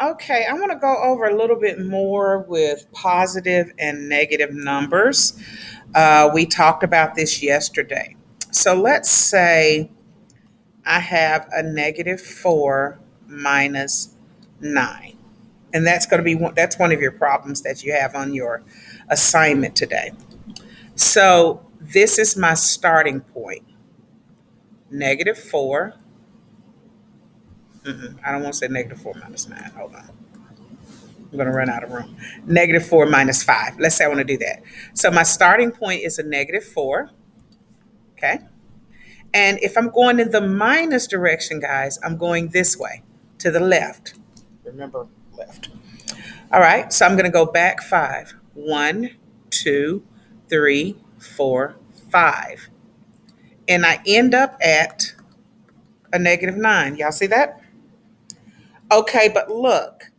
Okay, I want to go over a little bit more with positive and negative numbers. We talked about this yesterday. So let's say I have a -4 minus 9. And that's going to be that's one of your problems that you have on your assignment today. So this is my starting point. -4. I don't want to say -4 minus 9. Hold on. I'm going to run out of room. -4 minus 5. Let's say I want to do that. So my starting point is a -4. Okay. And if I'm going in the minus direction, guys, I'm going this way to the left. Remember, left. All right. So I'm going to go back 5. 1, 2, 3, 4, 5. And I end up at a -9. Y'all see that? Okay. But look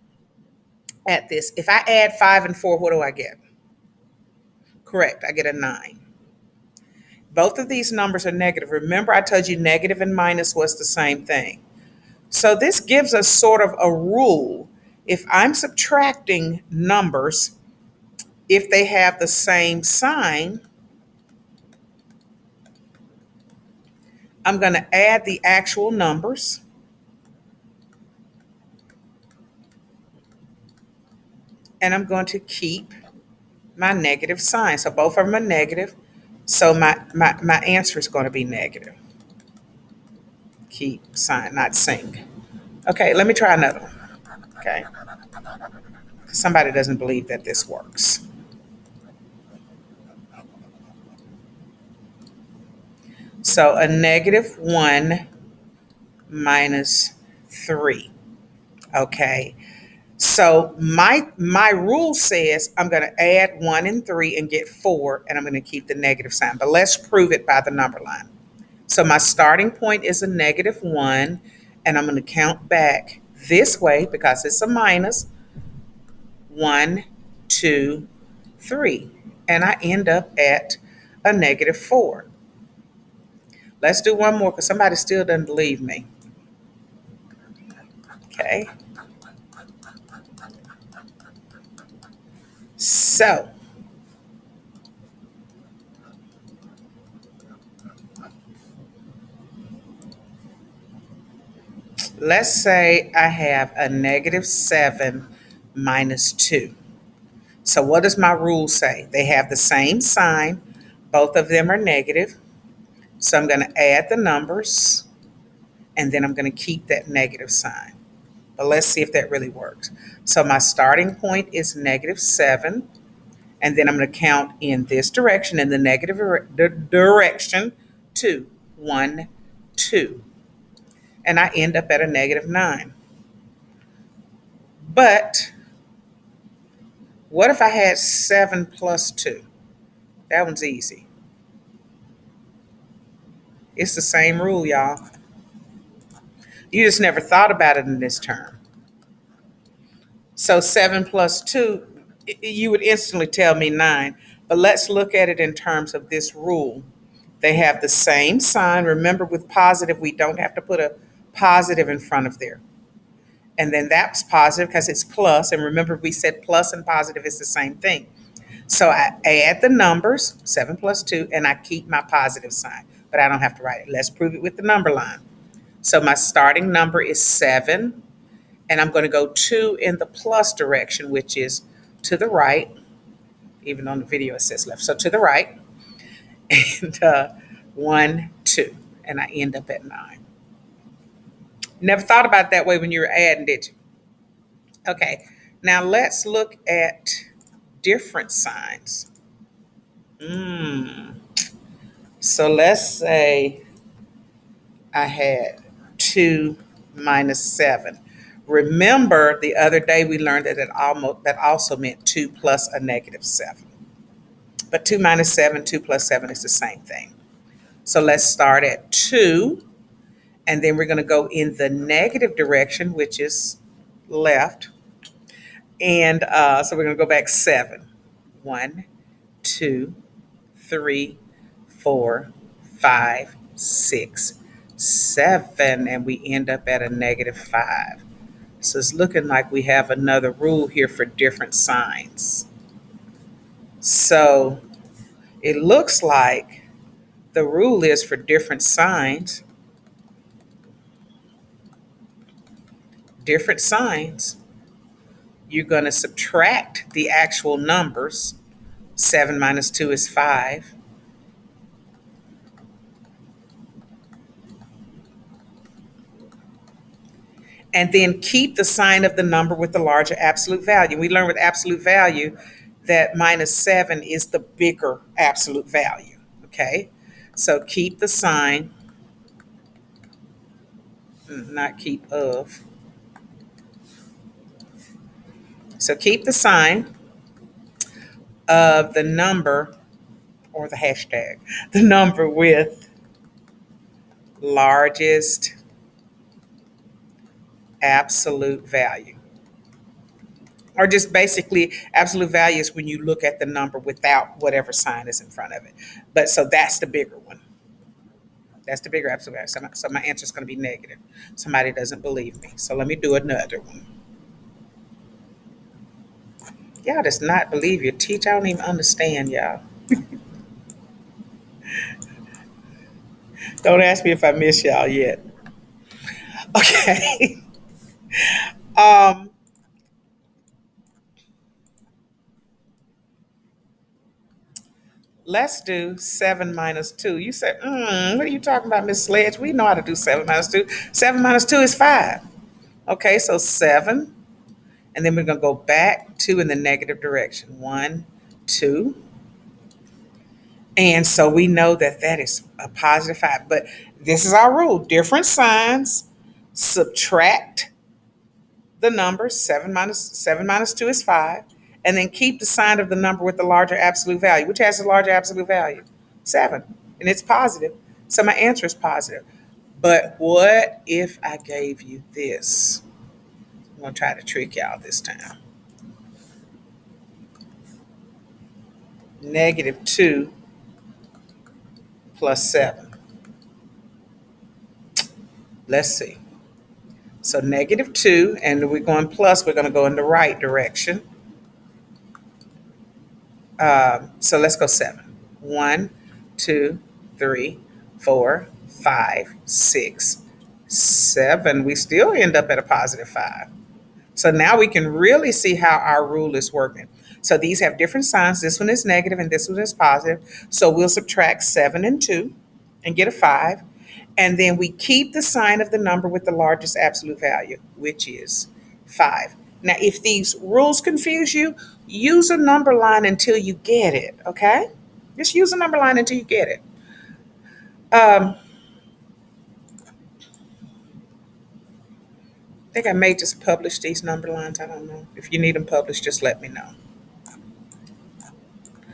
at this. If I add 5 and 4, what do I get? Correct. I get a 9. Both of these numbers are negative. Remember, I told you negative and minus was the same thing. So this gives us sort of a rule. If I'm subtracting numbers, if they have the same sign, I'm going to add the actual numbers. And I'm going to keep my negative sign. So both of them are negative. So my answer is going to be negative. Keep sign, not sing. Okay, let me try another one. Okay. Somebody doesn't believe that this works. So a -1 minus 3. Okay. So my rule says I'm going to add 1 and 3 and get 4, and I'm going to keep the negative sign. But let's prove it by the number line. So my starting point is a -1, and I'm going to count back this way because it's a minus. 1, 2, 3. And I end up at a -4. Let's do one more because somebody still doesn't believe me. Okay. So let's say I have a -7 minus 2. So what does my rule say? They have the same sign. Both of them are negative. So I'm going to add the numbers, and then I'm going to keep that negative sign. But let's see if that really works. So my starting point is -7, and then I'm going to count in this direction, in the negative direction, 2, 1, 2. And I end up at a -9. But what if I had 7 plus 2? That one's easy. It's the same rule, y'all. You just never thought about it in this term. So 7 plus 2, you would instantly tell me 9. But let's look at it in terms of this rule. They have the same sign. Remember, with positive, we don't have to put a positive in front of there. And then that's positive because it's plus. And remember, we said plus and positive is the same thing. So I add the numbers, 7 plus 2, and I keep my positive sign. But I don't have to write it. Let's prove it with the number line. So my starting number is 7, and I'm going to go 2 in the plus direction, which is to the right. Even on the video, it says left. So to the right, and 1, 2, and I end up at 9. Never thought about it that way when you were adding, did you? Okay, now let's look at different signs. So let's say I had 2 minus 7. Remember, the other day we learned that that also meant 2 plus a -7. But 2 minus 7, 2 plus 7 is the same thing. So let's start at 2, and then we're going to go in the negative direction, which is left. And so we're going to go back 7. 1, 2, 3, 4, 5, 6, 7, and we end up at a -5. So it's looking like we have another rule here for different signs. So it looks like the rule is for different signs, you're going to subtract the actual numbers. 7 minus 2 is 5. And then keep the sign of the number with the larger absolute value. We learned with absolute value that minus 7 is the bigger absolute value. Okay? So keep the sign, not keep of. So keep the sign of the number or the hashtag, the number with largest absolute value. Or just basically, absolute value is when you look at the number without whatever sign is in front of it. But so that's the bigger one. That's the bigger absolute value. So my answer is going to be negative. Somebody doesn't believe me. So let me do another one. Y'all does not believe your teacher. I don't even understand y'all. Don't ask me if I miss y'all yet. Okay. um, let's do 7 minus 2. You said, what are you talking about, Miss Sledge? We know how to do 7 minus 2. 7 minus 2 is 5. Okay, so 7. And then we're going to go back 2 in the negative direction. 1, 2. And so we know that that is a positive 5. But this is our rule. Different signs, subtract the number. 7 minus 2 is 5. And then keep the sign of the number with the larger absolute value. Which has the larger absolute value? 7. And it's positive. So my answer is positive. But what if I gave you this? I'm going to try to trick y'all this time. Negative 2 plus 7. Let's see. So negative 2, and we're going plus, we're going to go in the right direction. So let's go 7. 1, 2, 3, 4, 5, 6, 7. We still end up at a positive 5. So now we can really see how our rule is working. So these have different signs. This one is negative and this one is positive. So we'll subtract 7 and 2 and get a 5. And then we keep the sign of the number with the largest absolute value, which is 5. Now, if these rules confuse you, use a number line until you get it, okay? Just use a number line until you get it. I think I may just publish these number lines. I don't know. If you need them published, just let me know.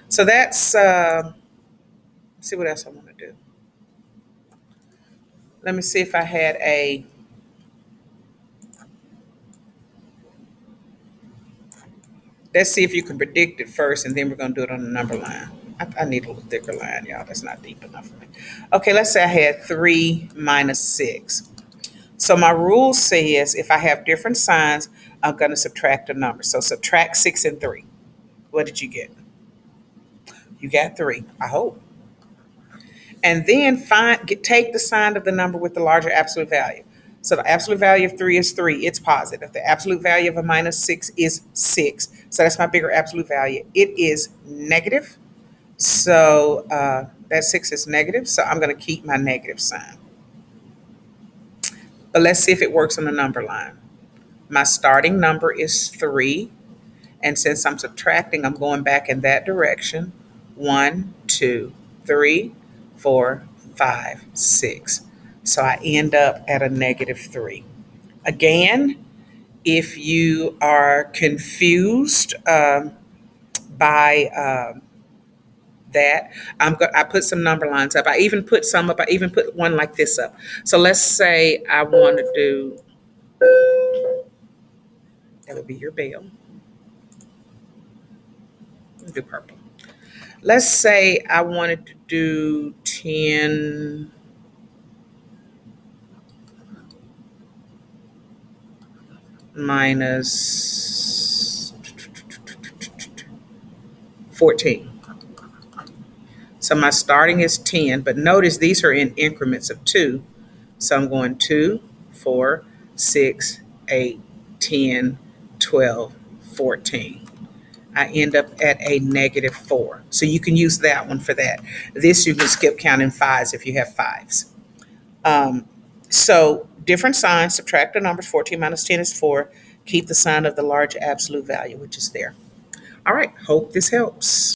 So that's, see what else I want to do. Let me see if I had a, let's see if you can predict it first, and then we're going to do it on the number line. I need a little thicker line, y'all. That's not deep enough for me. Okay, let's say I had 3 minus 6. So my rule says if I have different signs, I'm going to subtract a number. So subtract 6 and 3. What did you get? You got 3, I hope. And then take the sign of the number with the larger absolute value. So the absolute value of 3 is 3. It's positive. The absolute value of a minus 6 is 6. So that's my bigger absolute value. It is negative. So that 6 is negative. So I'm going to keep my negative sign. But let's see if it works on the number line. My starting number is 3. And since I'm subtracting, I'm going back in that direction. 1, 2, 3, 4, 5, 6. So I end up at a negative 3. Again, if you are confused by that, I put some number lines up. I even put some up. I even put one like this up. So let's say I want to do, that would be your bell. Do purple. Let's say I wanted to do 10. minus 14. So my starting is 10, but notice these are in increments of 2. So I'm going 2, 4, 6, 8, 10, 12, 14. I end up at a -4. So you can use that one for that. This you can skip counting fives if you have fives. So different signs, subtract the numbers. 14 minus 10 is 4. Keep the sign of the large absolute value, which is there. All right, hope this helps.